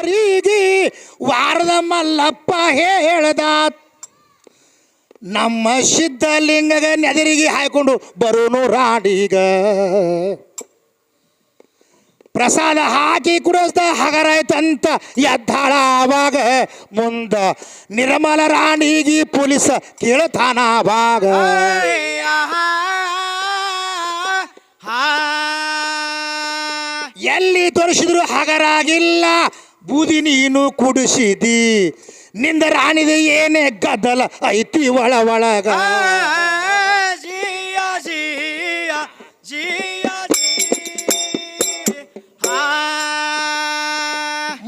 ರಾಜರಿಗೆ ವಾರದ ಮಲ್ಲಪ್ಪ ಹೇಳ್ದ ನಮ್ಮ ಸಿದ್ಧಲಿಂಗಗ ನೆದರಿಗೆ ಹಾಯ್ಕೊಂಡು ಬರೋನು ರಾಡಿಗ ಪ್ರಸಾದ ಹಾಕಿ ಕುಡಿಸ್ದ ಹಗರಾಯ್ತಂತ ಎದ್ದಾಳ ಆವಾಗ ಮುಂದ ನಿರ್ಮಲ ರಾಣಿಗೆ ಪೊಲೀಸ ಕೇಳ್ತಾನ ಆವಾಗ ಎಲ್ಲಿ ತೋರಿಸಿದ್ರು ಹಗರಾಗಿಲ್ಲ ಬೂದಿ ನೀನು ಕುಡಿಸಿದಿ ನಿಂದ ರಾಣಿದ ಏನೇ ಗದ್ದಲ ಐತಿ ಒಳಗ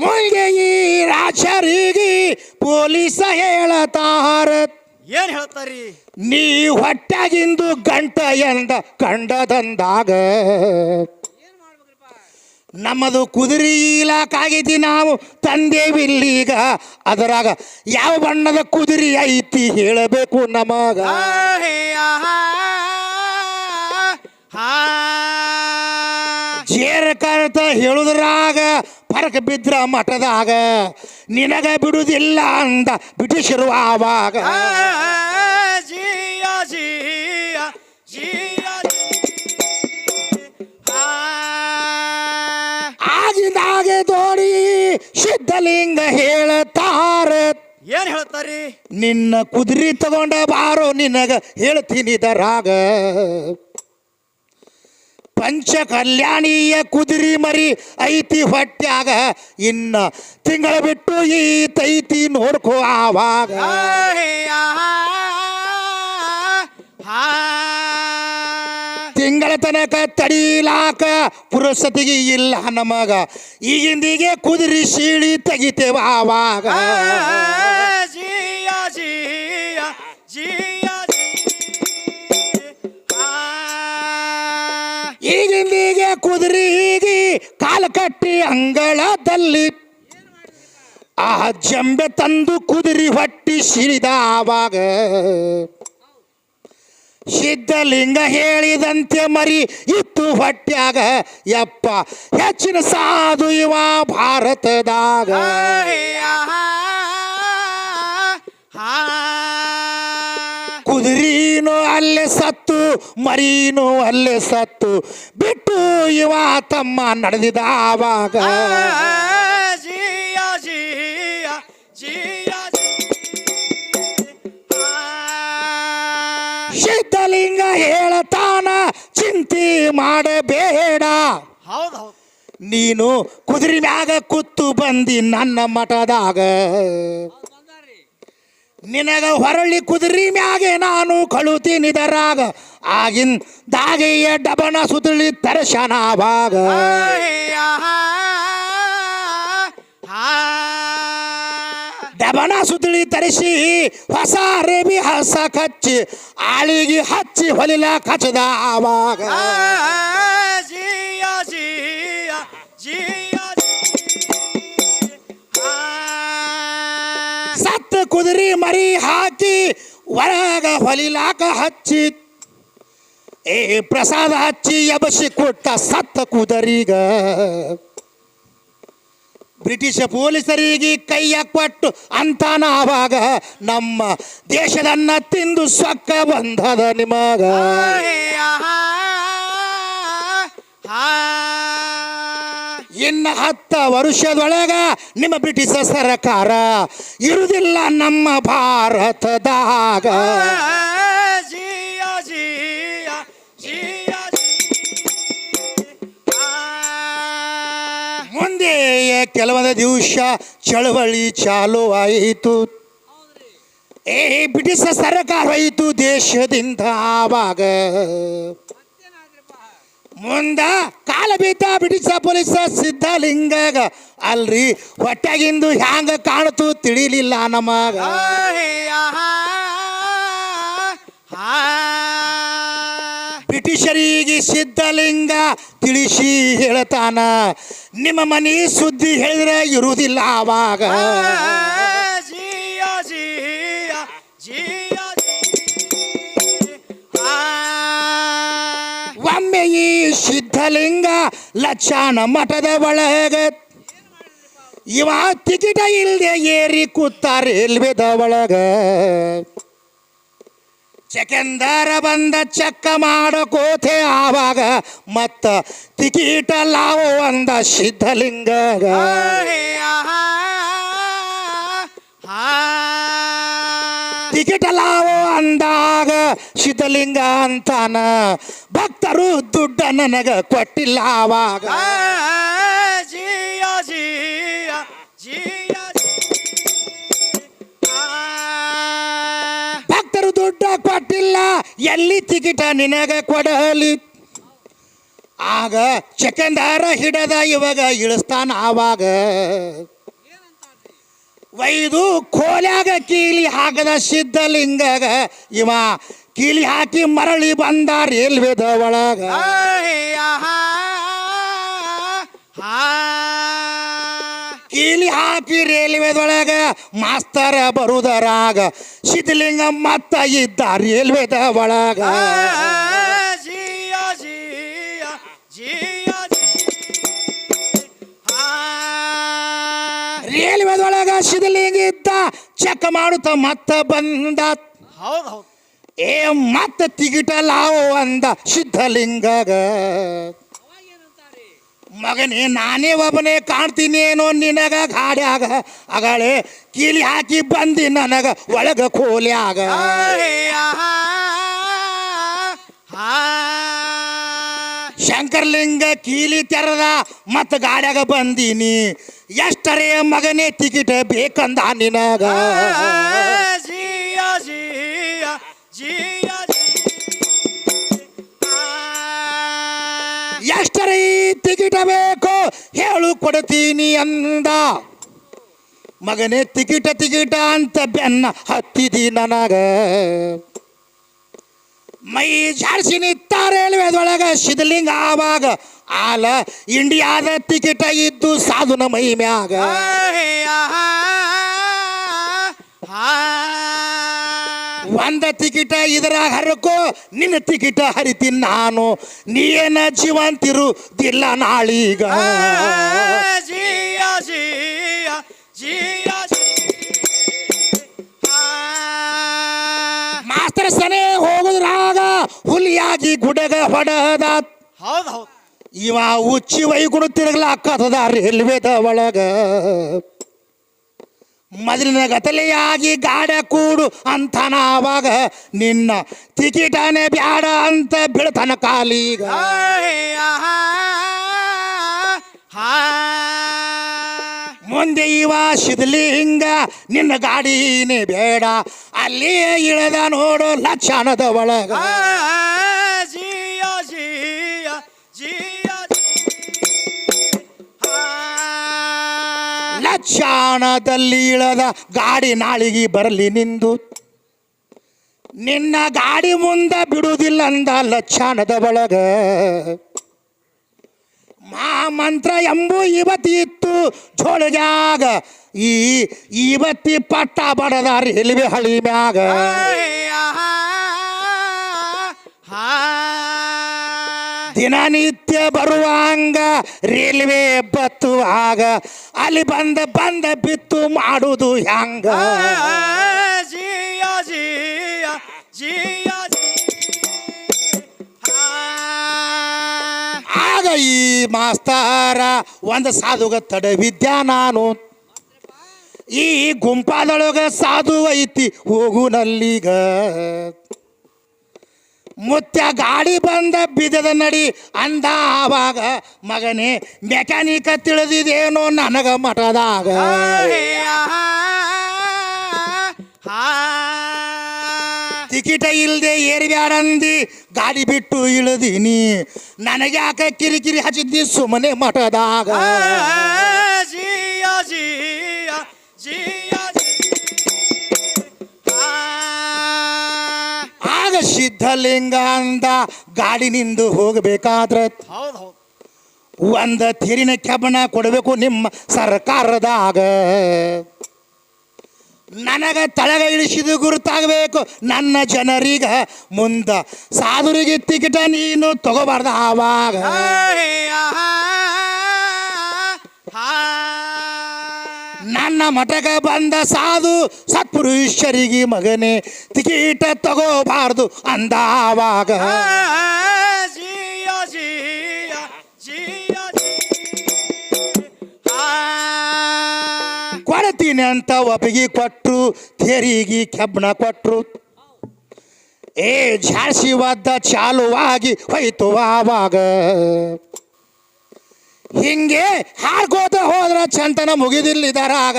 ಮುಂದೆ ಈ ರಾಜರಿಗೆ ಪೊಲೀಸ ಹೇಳತಾರ ಏನ್ ಹೇಳ್ತಾರಿ ನೀ ಹೊಟ್ಟಾಗಿಂದು ಗಂಟ ಎಂದ ಕಂಡದಂದಾಗ ನಮ್ಮದು ಕುದುರೆ ಇಲಾಖಾಗೈತಿ ನಾವು ತಂದೇವಿಲ್ಲೀಗ ಅದರಾಗ ಯಾವ ಬಣ್ಣದ ಕುದುರೆ ಐತಿ ಹೇಳಬೇಕು ನಮಗ ಜೇರ ಕರ್ತ ಹೇಳುದ್ರಾಗ ಫರಕ್ ಬಿದ್ರ ಮಠದಾಗ ನಿನಗ ಬಿಡುವುದಿಲ್ಲ ಅಂದ ಬ್ರಿಟಿಷರು ಆವಾಗ ಆಗಿದಾಗೆ ತೋಡಿ ಸಿದ್ಧಲಿಂಗ ಹೇಳತಾರ ಏನ್ ಹೇಳ್ತಾರಿ ನಿನ್ನ ಕುದುರೆ ತಗೊಂಡ ಬಾರೋ ನಿನಗ ಹೇಳ್ತೀನಿ ದರಾಗ ಪಂಚ ಕಲ್ಯಾಣಿಯ ಕುದುರೆ ಮರಿ ಐತಿ ಹೊಟ್ಯಾಗ ಇನ್ನ ತಿಂಗಳ ಬಿಟ್ಟು ಈತೈತಿ ನೋಡ್ಕೋ ಆವಾಗ ತಿಂಗಳ ತನಕ ತಡೀಲಾಕ ಪುರಸತಿಗೆ ಇಲ್ಲ ನಮಗ ಈಗಿಂದಿಗೆ ಕುದುರೆ ಸೀಳಿ ತೆಗಿತೇವ ಆವಾಗ ಈಗಿಂದಿಗೆ ಕುದುರೆಗೆ ಕಾಲು ಕಟ್ಟಿ ಅಂಗಳದಲ್ಲಿ ಆ ಜಂಬೆ ತಂದು ಕುದುರೆ ಹೊಟ್ಟಿ ಸಿಡಿದ ಆವಾಗ ಸಿದ್ಧಲಿಂಗ ಹೇಳಿದಂತೆ ಮರಿ ಇತ್ತು ಹೊಟ್ಯಾಗ ಯಪ್ಪ ಹೆಚ್ಚಿನ ಸಾಧು ಇವ ಭಾರತದಾಗ ಕುದುರೀನು ಅಲ್ಲೇ ಸತ್ತು ಮರೀನು ಅಲ್ಲೇ ಸತ್ತು ಬಿಟ್ಟು ಇವ ತಮ್ಮ ನಡೆದಿದ ಆವಾಗ ಸಿದ್ಧಲಿಂಗ ಹೇಳತಾನ ಚಿಂತೆ ಮಾಡಬೇಡ ನೀನು ಕುದುರೆ ಮ್ಯಾಗ ಕೂತು ಬಂದಿ ನನ್ನ ಮಠದಾಗ ನಿನಗ ಹೊರಳಿ ಕುದುರೆ ಮ್ಯಾಗೆ ನಾನು ಕಳುತ್ತೀನಿ ದರಾಗ ಆಗಿಂದಾಗೆಯ ಡಬಣ ಸುತ್ತಳಿ ತರಶನಾವಾಗ ಡಬಣ ಸುತ್ತಳಿ ತರಿಸಿ ಹೊಸ ರೇಬಿ ಹಸ ಕಚ್ಚಿ ಆಳಿಗೆ ಹಚ್ಚಿ ಹೊಲಿಲ ಕಚ್ಚದ ಆವಾಗ ಸತ್ತ ಕುದುರೆ ಮರಿ ಹಾಕಿ ಒಳಗ ಹೊಲಿಲಾಕ ಹಚ್ಚಿ ಪ್ರಸಾದ ಹಚ್ಚಿ ಎಬಸಿ ಕೊಟ್ಟ ಸತ್ತ ಕುದುರಿಗ ಬ್ರಿಟಿಷ್ ಪೊಲೀಸರಿಗೆ ಕೈಯ ಕೊಟ್ಟು ಅಂತಾನ ಆವಾಗ ನಮ್ಮ ದೇಶದನ್ನ ತಿಂದು ಸೊಕ್ಕ ಬಂದದ ನಿಮಗ ಇನ್ನು 10 ವರ್ಷದೊಳಗ ನಿಮ್ಮ ಬ್ರಿಟಿಷ್ ಸರ್ಕಾರ ಇರುವುದಿಲ್ಲ ನಮ್ಮ ಭಾರತದಾಗ ಮುಂದೆ ಕೆಲವೊಂದು ದಿವಸ ಚಳವಳಿ ಚಾಲು ಆಯಿತು ಬ್ರಿಟಿಷ್ ಸರ್ಕಾರ ಹೋಯಿತು ದೇಶದಿಂದ ಆವಾಗ ಮುಂದ ಕಾಲ ಬೀತ ಬ್ರಿಟಿಷ್ ಪೊಲೀಸ ಸಿದ್ಧಲಿಂಗಗ ಅಲ್ರಿ ಹೊಟ್ಟಾಗಿಂದು ಹ್ಯಾಂಗ ಕಾಣತು ತಿಳಿಲಿಲ್ಲ ನಮಗ ಬ್ರಿಟಿಷರಿಗೆ ಸಿದ್ಧಲಿಂಗ ತಿಳಿಸಿ ಹೇಳ್ತಾನ ನಿಮ್ಮ ಮನೆ ಸುದ್ದಿ ಹೇಳಿದ್ರೆ ಇರುವುದಿಲ್ಲ ಆವಾಗ ಒಮ್ಮೆ ಈ ಸಿದ್ಧಲಿಂಗ ಲಕ್ಷಣ ಮಠದ ಒಳಗ ಇವ ಟಿಕೆಟ ಇಲ್ದೆ ಏರಿ ಕೂತ ರೈಲ್ವೆದ ಒಳಗ ಚೆಕೆಂದರ ಬಂದ ಚೆಕ್ಕ ಮಾಡಕೋತೆ ಆವಾಗ ಮತ್ತ ಟಿಕಿಟ ಲಾವು ಅಂದ ಸಿದ್ಧಲಿಂಗ ಟಿಕೆಟ್ ಲಾವು ಅಂದಾಗ ಸಿದ್ಧಲಿಂಗ ಅಂತಾನ ಭಕ್ತರು ದುಡ್ಡ ನನಗ ಕೊಟ್ಟಿಲ್ಲ ಆವಾಗ ಜಿಯ ಜಿಯ ಜಿಯ ಭಕ್ತರು ದುಡ್ಡ ಕೊಟ್ಟಿಲ್ಲ ಎಲ್ಲಿ ಟಿಕೆಟ ನಿನಗ ಕೊಡಲಿ ಆಗ ಚೆಕೆಂದಾರ ಹಿಡದ ಇವಾಗ ಇಳಿಸ್ತಾನ ಆವಾಗ ವೈದು ಕೋಲ್ಯಾಗ ಕೀಲಿ ಹಾಕದ ಸಿದ್ಧಲಿಂಗಗ ಇವ ಕೀಲಿ ಹಾಕಿ ಮರಳಿ ಬಂದ ರೈಲ್ವೆದ ಒಳಗ ಕೀಲಿ ಹಾಕಿ ರೈಲ್ವೆದೊಳಗ ಮಾಸ್ತರ ಬರುದರಾಗ ಸಿದ್ಧಲಿಂಗ ಮತ್ತ ಇದ್ದ ರೈಲ್ವೆದ ಒಳಗ ಜಿಯ ಜಿಯ ಜಿಯ ರೈಲ್ವೆದೊಳಗ ಸಿದ್ಧಲಿಂಗ ಇದ್ದ ಚೆಕ್ ಮಾಡುತ್ತ ಮತ್ತ ಬಂದ ಹೌದು ಹೌದು ಏ ಮತ್ತ ಟಿಕಿಟ ಲಾವು ಅಂದ ಸಿದ್ಧಲಿಂಗಗ ಮಗನೇ ನಾನೇ ಒಬ್ಬನೇ ಕಾಣ್ತೀನೇನೋ ನಿನಗ ಗಾಡ್ಯಾಗ ಅಗಳೇ ಕೀಲಿ ಹಾಕಿ ಬಂದಿ ನನಗ ಒಳಗ ಕೋಲ್ಯಾಗ ಶಂಕರ್ಲಿಂಗ ಕೀಲಿ ತೆರದ ಮತ್ತ ಗಾಡ್ಯಾಗ ಬಂದೀನಿ ಎಷ್ಟರೇ ಮಗನೇ ಟಿಕಿಟ್ ಬೇಕಂದ ನಿನಗ ಜಿಯ ಜಿಯ ಜಿಯ ಎಷ್ಟರೇ ಟಿಕಿಟ ಬೇಕು ಹೇಳು ಕೊಡ್ತೀನಿ ಅಂದ ಮಗನೇ ಟಿಕಿಟ ಟಿಕಿಟ ಅಂತ ಬೆನ್ನ ಹತ್ತಿದಿ ನನಗ ಮೈ ಜಾಡ್ಸಿ ನಿಂತ ರೈಲ್ವೆದೊಳಗ ಸಿದ್ಧಲಿಂಗ ಆವಾಗ ಆಲ ಇಂಡಿಯಾದ ಟಿಕಿಟ ಇದ್ದು ಸಾಧುನ ಮೈ ಮ್ಯಾಗ ಒಂದ ಟಿಕಿಟ ಇದ್ರಾಗ ಹರಕೋ ನಿನ್ನ ಟಿಕಿಟ ಹರಿತೀನಿ ನಾನು ನೀನ ಜೀವಂತಿರುದಿಲ್ಲ ನಾಳೀಗ ಜಿಯ ಜಿಯ ಜಿಯ ಮಾಸ್ತರ ಸನೆ ಹೋಗುದ್ರಾಗ ಹುಲಿಯಾಗಿ ಗುಡಗ ಹೊಡದ ಹೌದು ಹೌದು ಇವ ಉಚ್ಚಿ ವೈಗುಣ ತಿರುಗ್ಲಾಕದ ರೈಲ್ವೆದ ಒಳಗ ಮೊದಲಿನ ಗತಲೆಯಾಗಿ ಗಾಡ ಕೂಡು ಅಂತಾನ ಆವಾಗ ನಿನ್ನ ಟಿಕಿಟನೇ ಬ್ಯಾಡ ಅಂತ ಬೀಳ್ತಾನ ಕಾಲೀಗ ಮುಂದೆ ಇವ ಸಿದ್ಧಲಿಂಗ ನಿನ್ನ ಗಾಡಿನೇ ಬೇಡ ಅಲ್ಲಿ ಇಳದ ನೋಡು ಲಕ್ಷಣದ ಒಳಗ ಜಿಯ ಜಿಯ ಜಿಯ ಲಕ್ಷಣದಲ್ಲಿ ಇಳದ ಗಾಡಿ ನಾಳಿಗೆ ಬರಲಿ ನಿಂದು ನಿನ್ನ ಗಾಡಿ ಮುಂದೆ ಬಿಡುವುದಿಲ್ಲ ಅಂದ ಲಕ್ಷಣದ ಒಳಗ ಮಂತ್ರ ಎಂಬು ಇವತ್ತಿ ಇತ್ತು ಜೋಳಿಗ್ಯಾಗ ಇವತ್ತಿ ಪಟ್ಟ ಬಡದ ರೈಲ್ವೆ ಹಳಿ ಮ್ಯಾಗ ದಿನನಿತ್ಯ ಬರುವಂಗ ರೈಲ್ವೆ ಬತ್ತುವಾಗ ಅಲ್ಲಿ ಬಂದ ಬಿತ್ತು ಮಾಡುವುದು ಹ್ಯಾಂಗ ಜಿಯ ಜಿಯ ಜಿಯ ಆಗ ಈ ಮಾಸ್ತರ ಒಂದು ಸಾಧುಗ ತಡವಿದ್ಯ ನಾನು ಈ ಗುಂಪಾದೊಳಗ ಸಾಧು ಐತಿ ಹೋಗುನಲ್ಲೀಗ ಮುತ್ಯ ಗಾಡಿ ಬಂದ ಬಿದ್ದದ ನಡಿ ಅಂದ ಆವಾಗ ಮಗನೇ ಮೆಕ್ಯಾನಿಕ ತಿಳಿದಿದೇನೋ ನನಗ ಮಠದಾಗ ಟಿಕಿಟ ಇಲ್ದೆ ಏರಿಬ್ಯಾಡಂದಿ ಗಾಡಿ ಬಿಟ್ಟು ಇಳಿದೀನಿ ನನಗೆ ಯಾಕೆ ಕಿರಿಕಿರಿ ಹಚ್ಚಿದ್ದಿ ಸುಮ್ಮನೆ ಮಠದಾಗ ಜಿಯ ಜಿಯ ಜಿಯ ಆಗ ಸಿದ್ಧಲಿಂಗ ಅಂದ ಗಾಡಿ ನಿಂದು ಹೋಗಬೇಕಾದ್ರೆ ಹೌದು ಹೌದು ಒಂದು ತಿರಿನ ಕೆಬ್ಬಣ ಕೊಡಬೇಕು ನಿಮ್ಮ ಸರ್ಕಾರದಾಗ ನನಗ ತಳಗ ಇಳಿಸಿದ ಗುರುತಾಗಬೇಕು ನನ್ನ ಜನರಿಗ ಮುಂದ ಸಾಧುರಿಗೆ ಟಿಕಿಟ ನೀನು ತಗೋಬಾರ್ದ ಆವಾಗ ನನ್ನ ಮಠಗ ಬಂದ ಸಾಧು ಸತ್ಪುರುಷರಿಗೆ ಮಗನೇ ಟಿಕೀಟ ತಗೋಬಾರ್ದು ಅಂದ ಆವಾಗ ಜಿಯ ಜಿಯ ಜಿಯ ಕೊಡ್ತೀನಿ ಅಂತ ಒಪ್ಪಿಗೆ ಕೊಟ್ರು ತೆರಿಗೆ ಕೆಬ್ಬಣ ಕೊಟ್ರು ಏ ಜಾಸ್ತಿ ಒದ್ದ ಚಾಲುವಾಗಿ ಹೋಯ್ತು ಆವಾಗ ಹಿಂಗೆ ಹಾಡ್ಕೋತ ಹೋದ್ರ ಚಂತನ ಮುಗಿದಿಲ್ಲಿದರಾಗ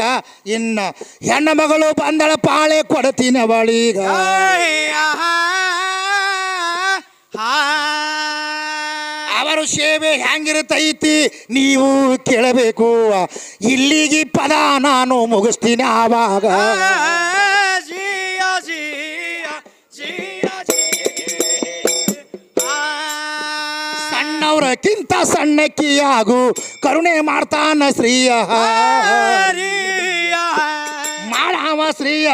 ಇನ್ನ ಹೆಣ್ಣ ಮಗಳು ಬಂದಳ ಪಾಳೆ ಕೊಡ್ತೀನಿ ಅವಳೀಗ ಅವರು ಸೇವೆ ಹೆಂಗಿರ್ತೈತಿ ನೀವು ಕೇಳಬೇಕು ಇಲ್ಲಿಗೆ ಪದ ನಾನು ಮುಗಿಸ್ತೀನಿ ಆವಾಗ ಜಿಯ ಜಿಯ ಜಿಯ ಸಣ್ಣವ್ರಕ್ಕಿಂತ ಸಣ್ಣಕ್ಕಿಯಾಗು ಕರುಣೆ ಮಾಡ್ತಾನ ಶ್ರೀಯ ಮಾಡಾವ ಶ್ರೀಯ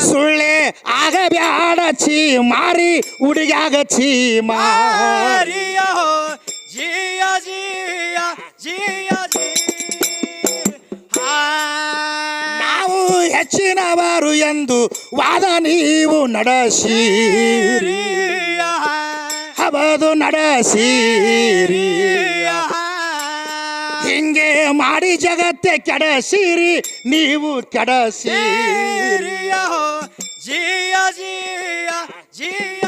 ಸುಳ್ಳೆ ಆಗಬ್ಯಾಡ ಚೀ ಮಾರಿ ಹುಡುಗ್ಯಾಗ ಚೀ ಮಾರಿಯ ಜಿಯ ಜಿಯ ಜಿಯ ನಾವು ಹೆಚ್ಚಿನವರು ಎಂದು ವಾದ ನೀವು ನಡೆಸಿರಿ ಹಬದು ನಡೆಸಿರಿ ಹಿಂಗೆ ಮಾಡಿ ಜಗತ್ತೆ ಕೆಡಸಿರಿ ನೀವು ಕೆಡಸಿರಿ ಜಿಯ ಜಿಯ ಜಿಯ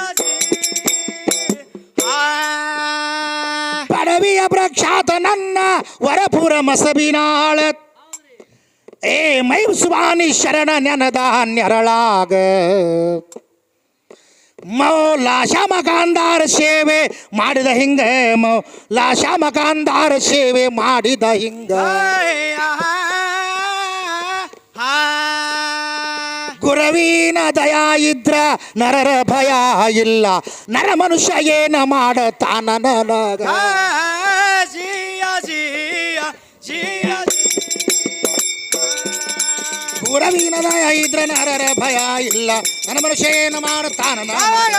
ಪಡವಿಯ ಪ್ರಖ್ಯಾತ ನನ್ನ ವರಪುರ ಮಸಬಿನಾಳ ಏ ಮೈಸುವಾನಿ ಶರಣ ನೆನದ ನೆರಳಾಗ ಮೌಲಾಶಾ ಮಕಾಂದಾರ ಸೇವೆ ಮಾಡಿದ ಹಿಂಗ ಮೌಲಾಶಾ ಮಕಾಂದಾರ ಸೇವೆ ಮಾಡಿದ ಹಿಂಗ ಗುರವಿನ ದಯ ಇದ್ರ ನರರ ಭಯ ಇಲ್ಲ ನರ ಮನುಷ್ಯ ಏನ ಮಾಡತಾನ ನನಗ ಜಿಯ ಜಿಯ ಜಿಯ ಗುರವಿನ ದಯ ಇದ್ರ ನರರ ಭಯ ಇಲ್ಲ ನರ ಮನುಷ್ಯ ಏನ ಮಾಡತಾನ ನನಗ